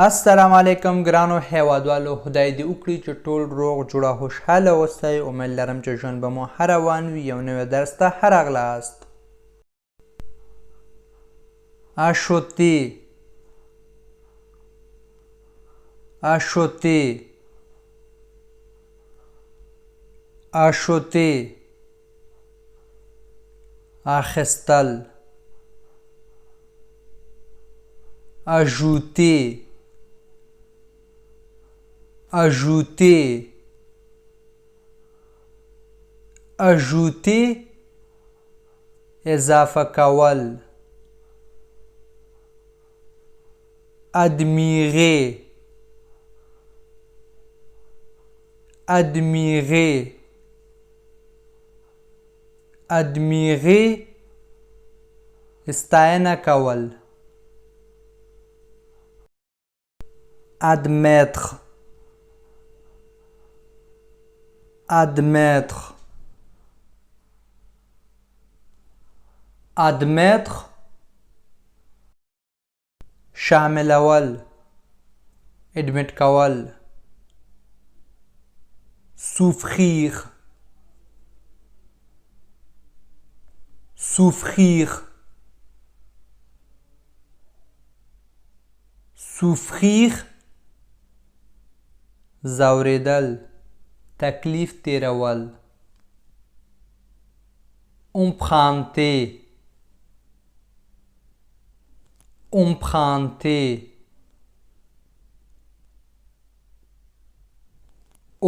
السلام علیکم ګرانو هیوادوالو، خدای دې وکړي چې ټول روغ جوړه خوشحاله اوسئ. امید لرم چې ژوند به مو ښه روان وي. یو نوی درس ته ښه راغلاست. acheter acheter acheter اخیستل ajouter ajouter ajouter اضافه کول admirer admirer admirer ستاینه کول admettre admettre admettre شاملول admit کول souffrir souffrir souffrir زوریدل تکلیف تیرول emprunter emprunter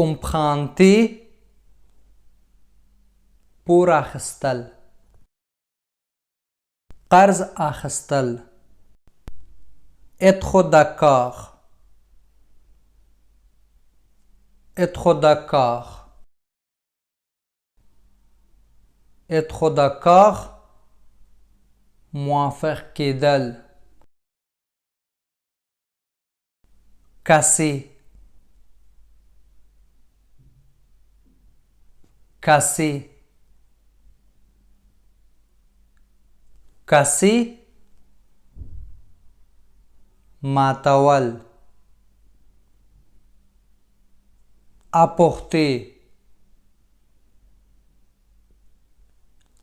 emprunter پور اخیستل قرض اخیستل être d'accord être d'accord être d'accord موافق کېدل casser casser casser ماتول apporter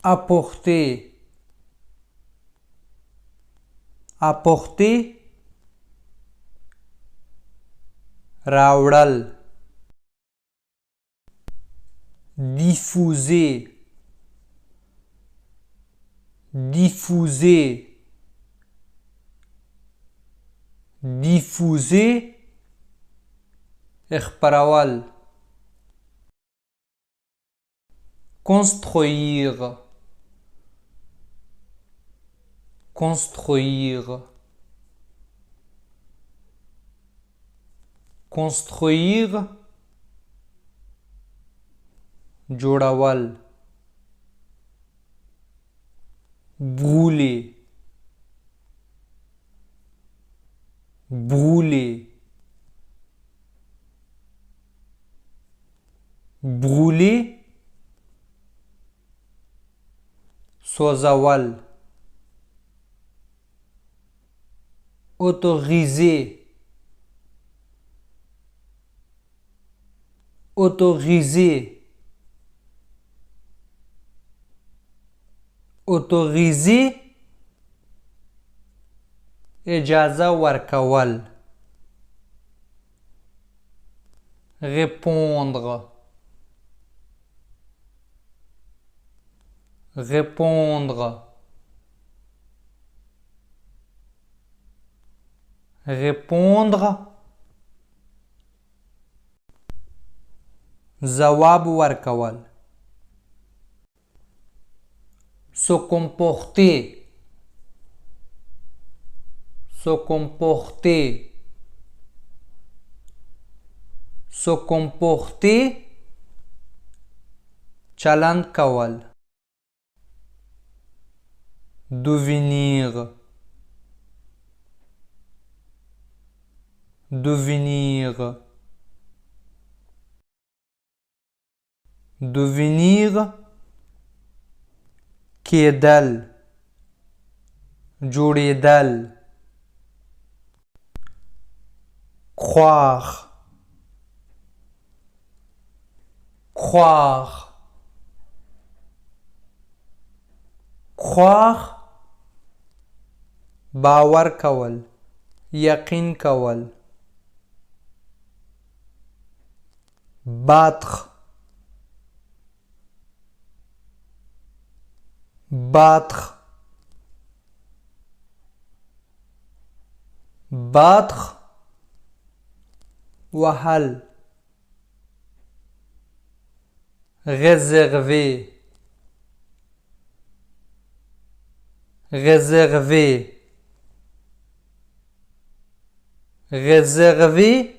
apporter apporter راوړل diffuser diffuser diffuser اخبرول construire construire construire جوړول brûler brûler brûler سوځول autoriser autoriser autoriser اجازه ورکول répondre répondre répondre ځواب ورکول se comporter se comporter se comporter چلند کول devenir devenir devenir کېدل جوړېدل croire, croire, croire باور کول یقین کول battre battre battre وهل réserver réserver réserver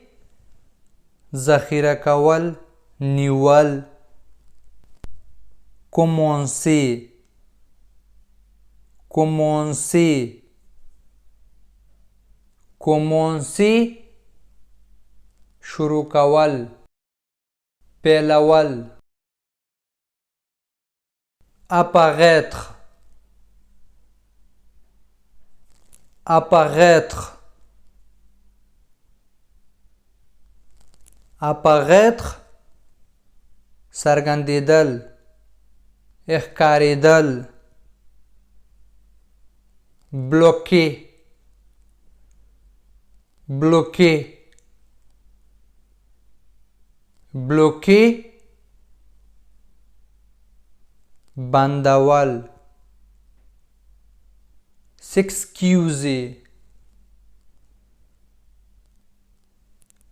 ذخیره کول نیول commencer commencer commencer شروع کول پیلول apparaître apparaître apparaître څرګندېدل اښکارېدل bloquer bloquer bloquer بندول s'excuser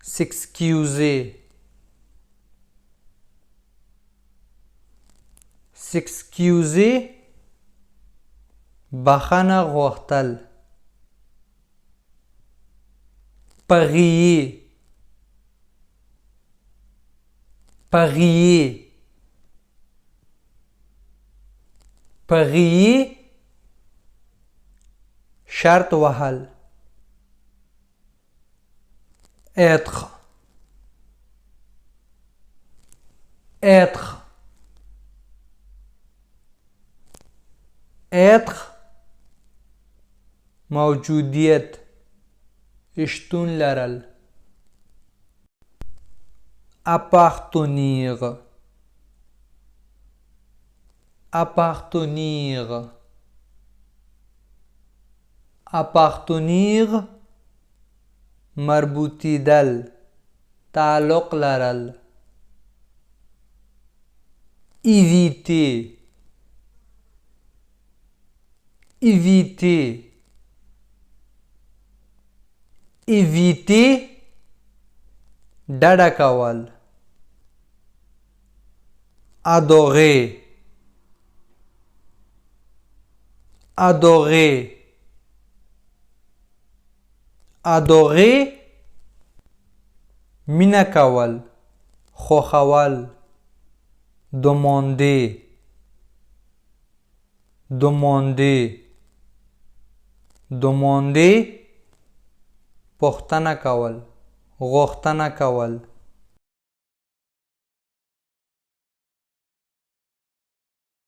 s'excuser s'excuser بخښنه غوښتل parier parier parier شرط وهل être être être موجودیت شتون لرل appartenir appartenir appartenir مربوطیدل تعلق لرل éviter éviter éviter ډډه کول adorer adorer adorer مینه کول خوښول demander demander demander پوښتنه کول غوښتنه کول